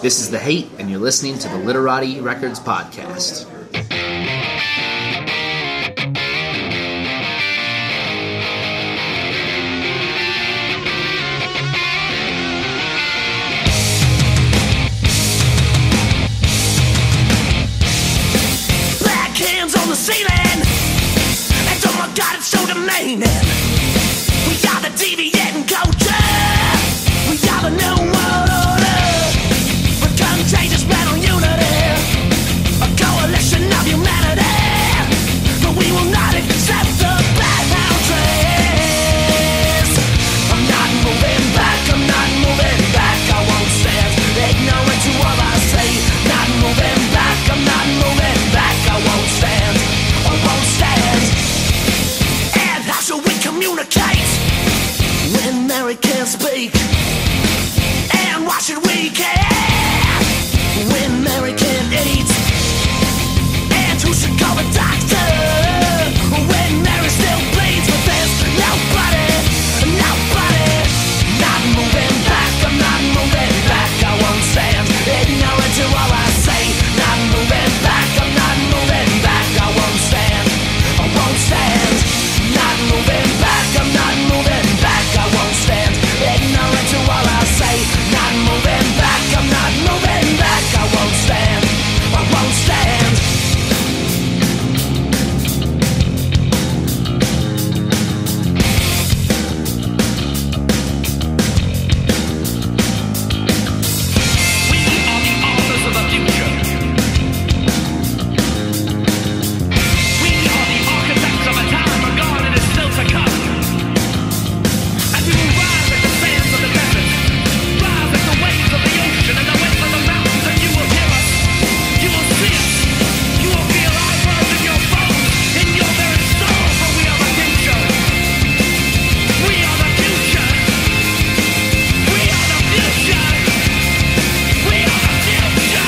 This is The Hate, and you're listening to the Literati Records podcast. Black hands on the ceiling, and oh my God, it's so demeaning. We are the deviating culture. We are the new world order. We're contagious battle unity, a coalition of humanity. But we will not accept the bad boundaries. I'm not moving back, I'm not moving back. I won't stand ignorant to all I say. Not moving back, I'm not moving back. I won't stand, I won't stand. And how should we communicate when Mary can't speak? And why should we care when Mary can't eat? And who should call the doctor when Mary still bleeds? But there's nobody, nobody. Not moving back, I'm not moving back. I won't stand ignorant to all I say. Not moving back, I'm not moving back. I won't stand, I won't stand. Not moving back, I'm not moving back. I won't stand ignorant to all I say. Not moving back, I'm not moving back. I won't stand, I won't stand. We are the authors of the future. We are the architects of a time regarded as still to come. And we will rise like the sands of the desert, rise like the waves of the ocean and the winds of the mountains, and you will hear us, you will see us, you will feel our words in your bones, in your very soul, for we are the future. We are the future. We are the future. We are the future.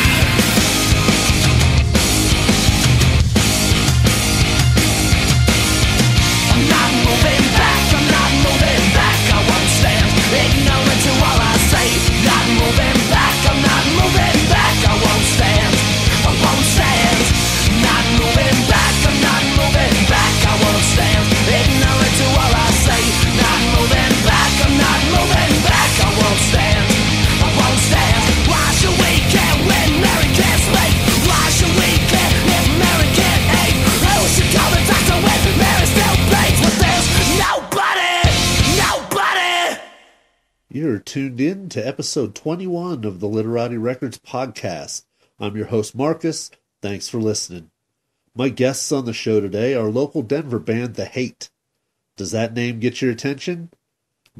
I'm not moving back, I'm not moving back. I won't stand ignorant to all I say. Not moving back, I'm not moving back. I won't stand, I won't stand. Not moving back, I'm not moving back. I won't stand ignorant to all I say. Not moving back, I'm not moving back. I won't stand, I won't stand. Why should we care when Mary can't speak? Why should we care if Mary can't eat? Who should call the doctor when Mary still bleeds? But there's nobody, nobody. You're tuned in to episode 21 of the Literati Records podcast. I'm your host, Marcus. Thanks for listening. My guests on the show today are local Denver band The Hate. Does that name get your attention?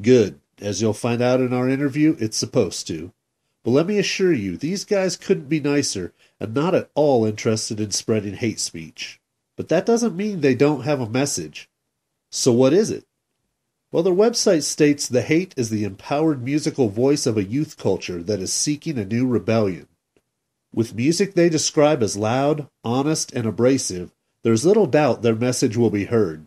Good. As you'll find out in our interview, it's supposed to. But let me assure you, these guys couldn't be nicer and not at all interested in spreading hate speech. But that doesn't mean they don't have a message. So what is it? Well, their website states The Hate is the empowered musical voice of a youth culture that is seeking a new rebellion. With music they describe as loud, honest, and abrasive, there's little doubt their message will be heard.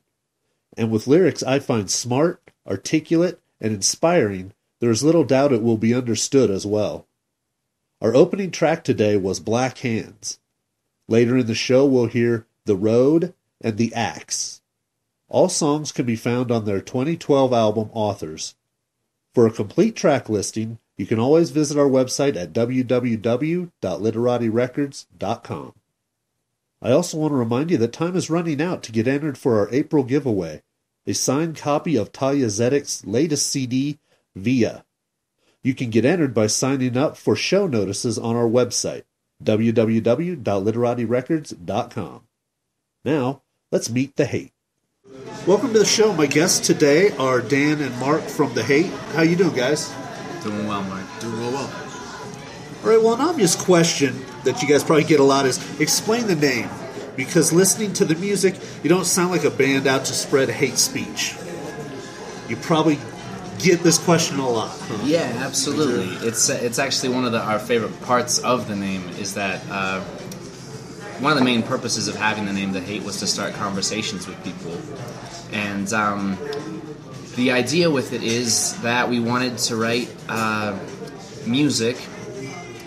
And with lyrics I find smart, articulate, and inspiring, there's little doubt it will be understood as well. Our opening track today was Black Hands. Later in the show we'll hear The Road and The Axe. All songs can be found on their 2012 album Authors. For a complete track listing, you can always visit our website at www.literatirecords.com. I also want to remind you that time is running out to get entered for our April giveaway, a signed copy of Talia Zedek's latest CD, Via. You can get entered by signing up for show notices on our website, www.literatirecords.com. Now, let's meet The Hate. Welcome to the show. My guests today are Dan and Mark from The Hate. How you doing, guys? Doing well, Mike. Doing real well. All right, well, an obvious question that you guys probably get a lot is, explain the name. Because listening to the music, you don't sound like a band out to spread hate speech. You probably get this question a lot. Huh? Yeah, absolutely. It's actually one of our favorite parts of the name is that one of the main purposes of having the name The Hate was to start conversations with people. And the idea with it is that we wanted to write music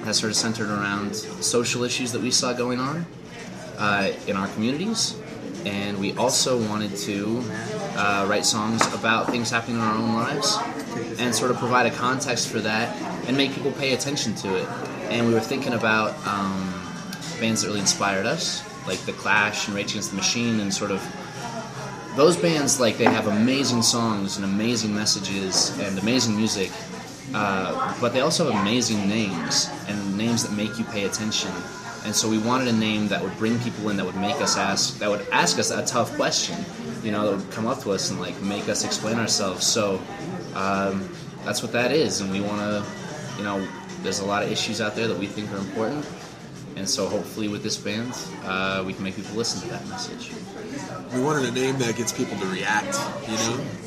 has sort of centered around social issues that we saw going on in our communities. And we also wanted to write songs about things happening in our own lives and sort of provide a context for that and make people pay attention to it. And we were thinking about bands that really inspired us, like The Clash and Rage Against the Machine, and sort of those bands, like, they have amazing songs and amazing messages and amazing music, but they also have amazing names and names that make you pay attention. And so we wanted a name that would bring people in, that would make us ask us a tough question, that would come up to us and like make us explain ourselves. So that's what that is, and we want to, there's a lot of issues out there that we think are important, and so hopefully with this band, we can make people listen to that message. We wanted a name that gets people to react,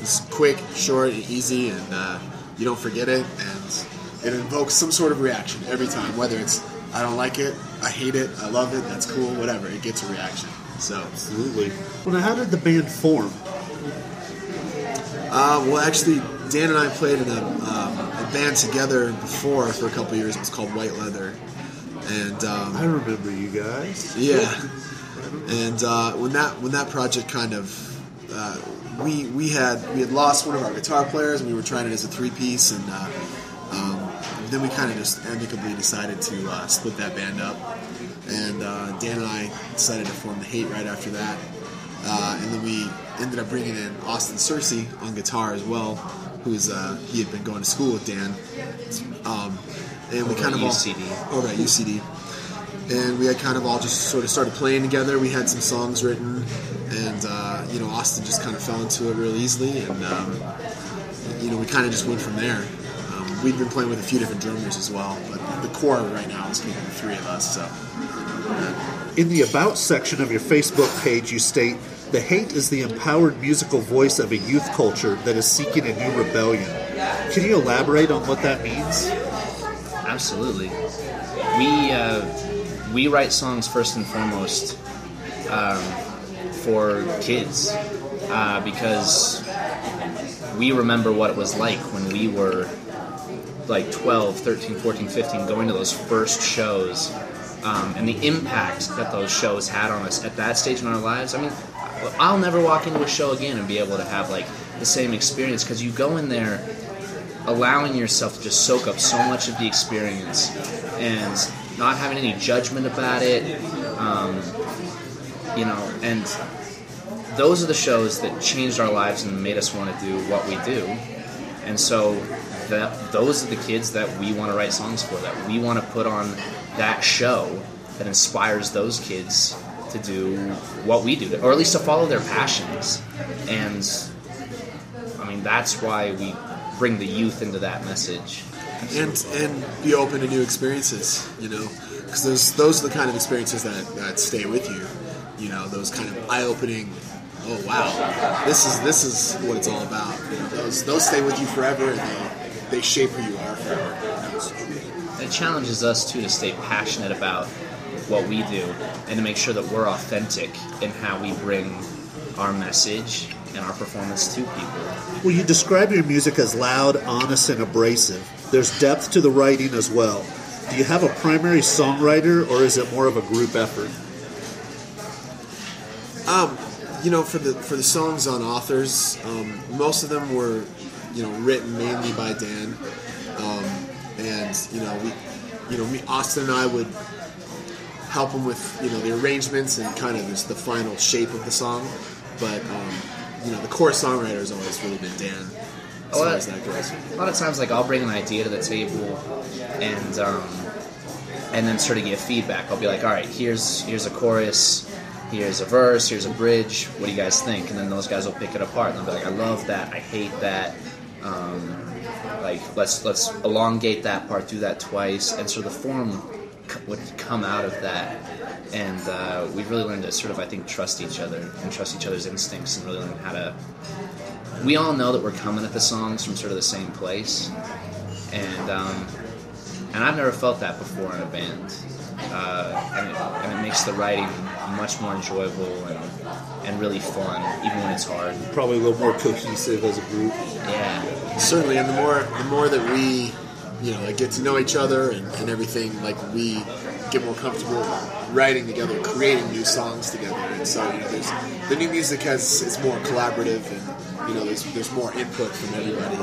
It's quick, short, and easy, and you don't forget it, and it invokes some sort of reaction every time, whether it's I don't like it, I hate it, I love it, that's cool, whatever, it gets a reaction. So Absolutely. Well, now, how did the band form? Well, actually, Dan and I played in a band together before for a couple years. It was called White Leather, and I remember you guys. Yeah. And when that project kind of we had lost one of our guitar players, and we were trying it as a 3-piece, and then we kind of just amicably decided to split that band up. And Dan and I decided to form The Hate right after that. And then we ended up bringing in Austin Searcy on guitar as well, he had been going to school with Dan. And we kind of UCD. Over at UCD. And we had kind of all just sort of started playing together. We had some songs written, and Austin just kind of fell into it real easily, and we kind of just went from there. We'd been playing with a few different drummers as well, but the core right now is keeping the 3 of us. So, in the About section of your Facebook page, you state, "The Hate is the empowered musical voice of a youth culture that is seeking a new rebellion." Can you elaborate on what that means? Absolutely. We write songs first and foremost for kids because we remember what it was like when we were like 12, 13, 14, 15, going to those first shows, and the impact that those shows had on us at that stage in our lives. I mean, I'll never walk into a show again and be able to have like the same experience, because you go in there allowing yourself to just soak up so much of the experience and not having any judgment about it, and those are the shows that changed our lives and made us want to do what we do. And so those are the kids that we want to write songs for, that we want to put on that show that inspires those kids to do what we do, or at least to follow their passions. And I mean, that's why we bring the youth into that message. And be open to new experiences, because those are the kind of experiences that stay with you, those kind of eye-opening, oh wow, this is what it's all about. Those stay with you forever, and they shape who you are forever. It challenges us too to stay passionate about what we do and to make sure that we're authentic in how we bring our message and our performance to people. Well, you describe your music as loud, honest, and abrasive. There's depth to the writing as well. Do you have a primary songwriter, or is it more of a group effort? For the songs on Authors, most of them were, written mainly by Dan, and Austin and I would help him with the arrangements and kind of just the final shape of the song, but the core songwriter has always really been Dan. As far as that goes. A lot of times, like, I'll bring an idea to the table, and then sort of give feedback. I'll be like, all right, here's a chorus, here's a verse, here's a bridge, what do you guys think? And then those guys will pick it apart, and they'll be like, I love that, I hate that, let's elongate that part, do that twice, and so the form would come out of that. And we've really learned to sort of, I think, trust each other and trust each other's instincts, and really learn how to... We all know that we're coming at the songs from sort of the same place, and I've never felt that before in a band, and it makes the writing much more enjoyable and really fun, even when it's hard. Probably a little more cohesive as a group. Yeah, certainly. And the more that we like get to know each other and everything. Like we get more comfortable writing together, creating new songs together. And so there's the new music is more collaborative, and there's more input from everybody.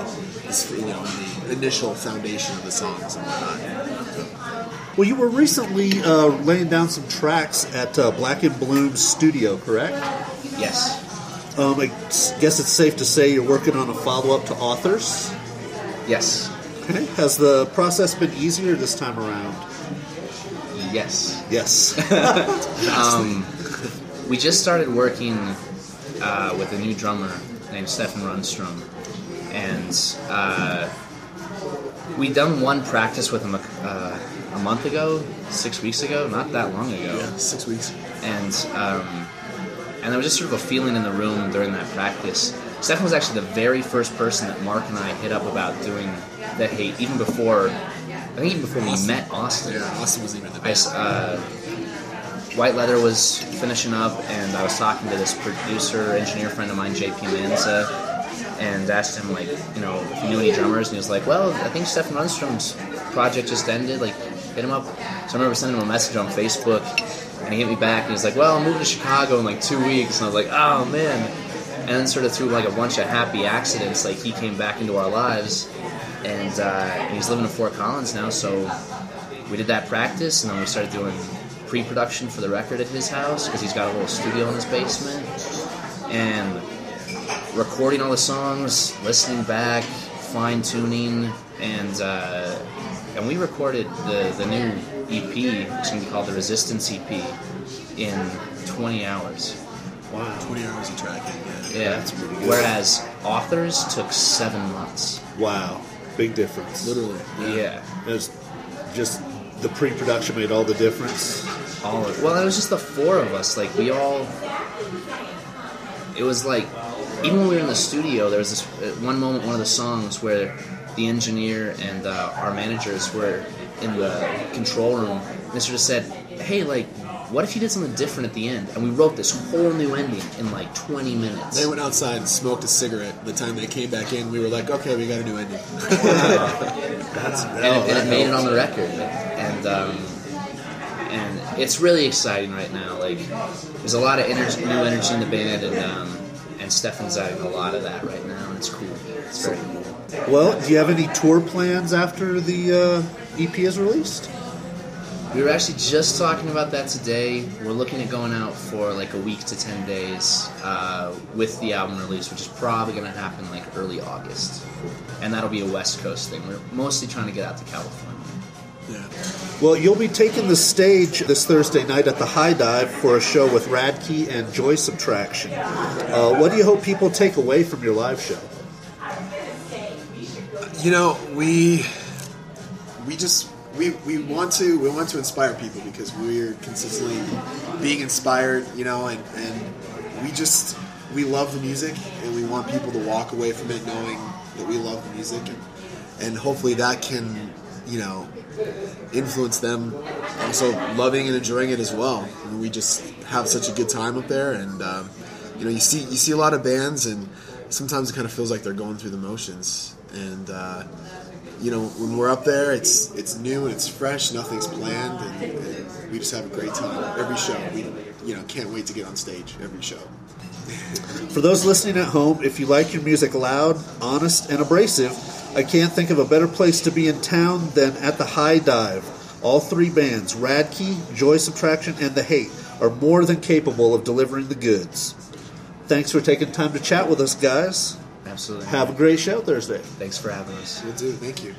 In the initial foundation of the songs and whatnot. Well, you were recently laying down some tracks at Black and Bloom's studio, correct? Yes. I guess it's safe to say you're working on a follow-up to Authors. Yes. Okay. Has the process been easier this time around? Yes. Yes. We just started working with a new drummer named Stefan Rundstrom, and we'd done one practice with him a month ago, 6 weeks ago, not that long ago. Yeah, 6 weeks. And there was just sort of a feeling in the room during that practice. Stefan was actually the very first person that Mark and I hit up about doing The Hate, even before we met Austin. Yeah, Austin was even the best. White Leather was finishing up, and I was talking to this producer, engineer friend of mine, JP Manza, and asked him, if he knew any drummers, and he was like, well, I think Stefan Rundstrom's project just ended, hit him up. So I remember sending him a message on Facebook, and he hit me back, and he was like, well, I'm moving to Chicago in 2 weeks, and I was like, oh, man. And then sort of through a bunch of happy accidents, he came back into our lives, and he's living in Fort Collins now, so we did that practice, and then we started doing pre-production for the record at his house, because he's got a little studio in his basement, and recording all the songs, listening back, fine-tuning, and we recorded the new EP, it's going to be called the Resistance EP, in 20 hours. Wow. 20 hours of tracking, Yeah. That's pretty good. Whereas Authors took 7 months. Wow. Big difference. Literally. Yeah. There's just the pre-production made all the difference. Well, it was just the 4 of us. We all... It was even when we were in the studio, there was this one moment, one of the songs, where the engineer and our managers were in the control room, and they sort of said, hey, what if you did something different at the end? And we wrote this whole new ending in 20 minutes. They went outside and smoked a cigarette. The time they came back in, we were like, okay, we got a new ending. And it made it on the record. And it's really exciting right now. There's a lot of new energy in the band, and Stefan's adding a lot of that right now, and it's cool. It's very cool. Well, do you have any tour plans after the EP is released? We were actually just talking about that today. We're looking at going out for a week to 10 days with the album release, which is probably going to happen early August. And that'll be a West Coast thing. We're mostly trying to get out to California. Yeah. Well, you'll be taking the stage this Thursday night at the High Dive for a show with Radke and Joy Subtraction. What do you hope people take away from your live show? We want to inspire people, because we're consistently being inspired, and we love the music, and we want people to walk away from it knowing that we love the music, and hopefully that can influence them also loving and enjoying it as well. We just have such a good time up there, and you see a lot of bands, and sometimes it kind of feels like they're going through the motions, and when we're up there, it's new and it's fresh, nothing's planned, and we just have a great time every show. We can't wait to get on stage every show. For those listening at home, if you like your music loud, honest, and abrasive, I can't think of a better place to be in town than at the High Dive. All 3 bands, Radke, Joy Subtraction, and The Hate, are more than capable of delivering the goods. Thanks for taking time to chat with us, guys. Absolutely. Have a great show Thursday. Thanks for having us. We'll do. Thank you.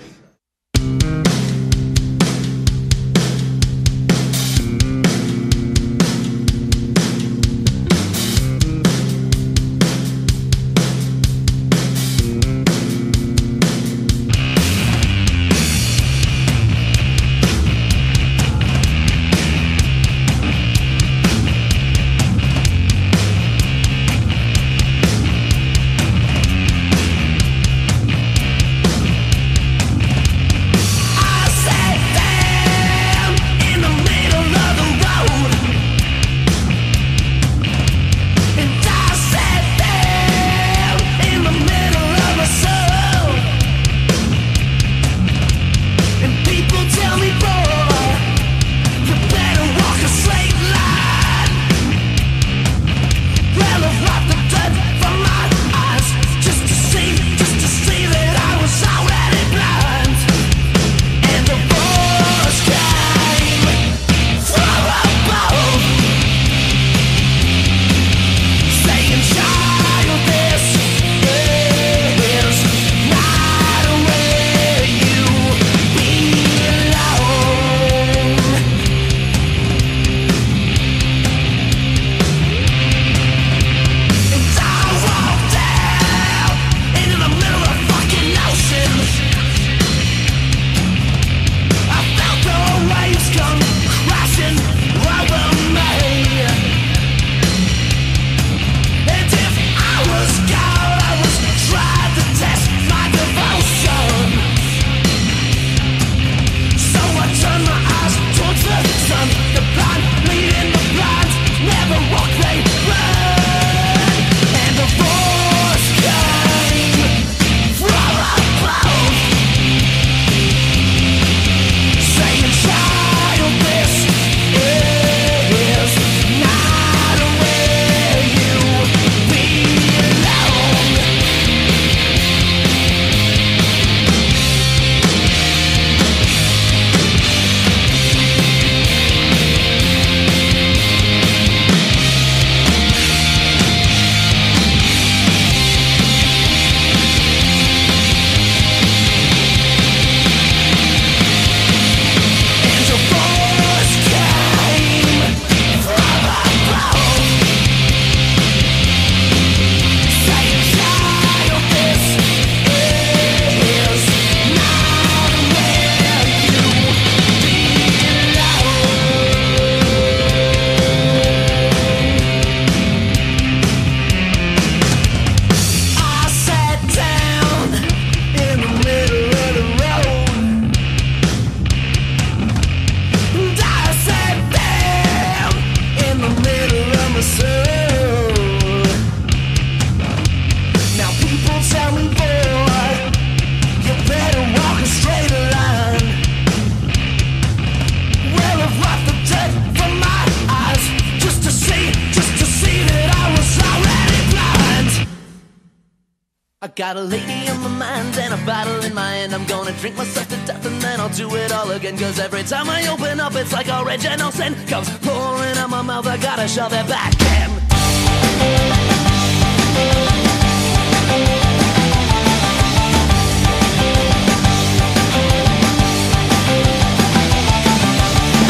got a lady on my mind and a bottle in my hand. I'm gonna drink myself to death and then I'll do it all again. Cause every time I open up it's like original sin comes pouring out my mouth, I gotta shove it back in.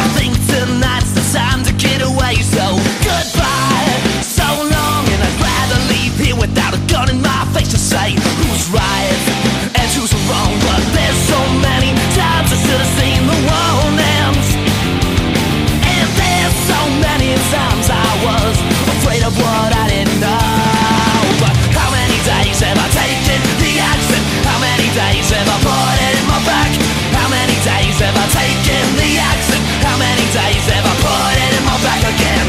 I think tonight's the time to get away, so goodbye, so long. And I'd rather leave here without a gun in my face to say who's right and who's wrong. But there's so many times I should have seen the warnings, and there's so many times I was afraid of what I didn't know. But how many days have I taken the action? How many days have I put it in my back? How many days have I taken the action? How many days have I put it in my back again?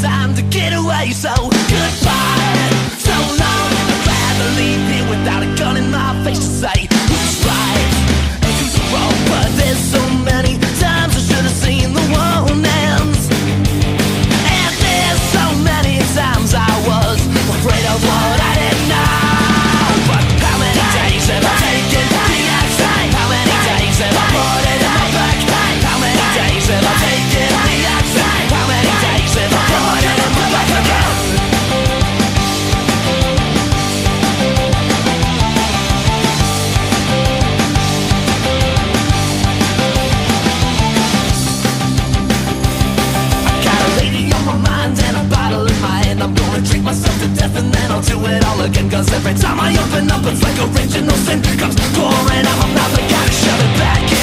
Time to get away, so goodbye, so long. And I'd rather leave here without a gun in my face to say who's right and who's wrong. But there's so many times I should have seen the warnings, and there's so many times I was afraid of what I didn't know. But how many days have I taken the action? How many days have I put it in my back? How many days have I taken the action? How many days have I put it in my back again? I got a lady on my mind and a bottle in my hand. I'm gonna drink myself to death and then I'll do it all again. Cause every time I open up it's like original sin comes pouring out my mouth, I gotta shove it back in.